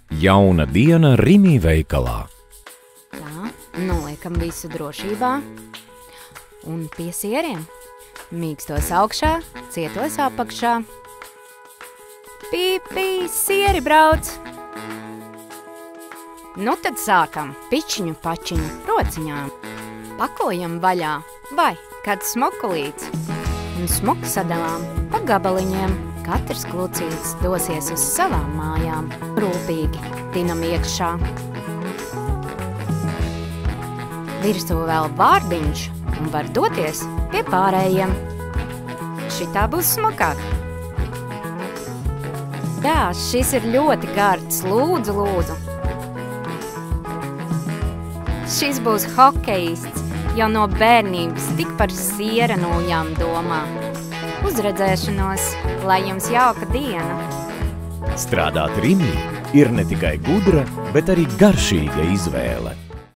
Jauna diena Rimī veikalā. Tā, noliekam visu drošībā. Un pie sieriem. Mīkstos augšā, cietos apakšā. Pī, sieri brauc! Nu tad sākam pičiņu pačiņu rociņām. Pakojam vaļā vai kāds smokulīts. Un smuku sadalām pa gabaliņiem. Katrs klucītis dosies uz savām mājām. Rūpīgi tinam iekšā. Virsū vēl vārdiņš un var doties pie pārējiem. Šitā būs smukāk. Jā, šis ir ļoti gards. Lūdzu. Šis būs hokejists. Jau no bērnības tik par siera nūjām domā. Uz redzēšanos, lai jums jauka diena! Strādāt Rimī ir ne tikai gudra, bet arī garšīga izvēle.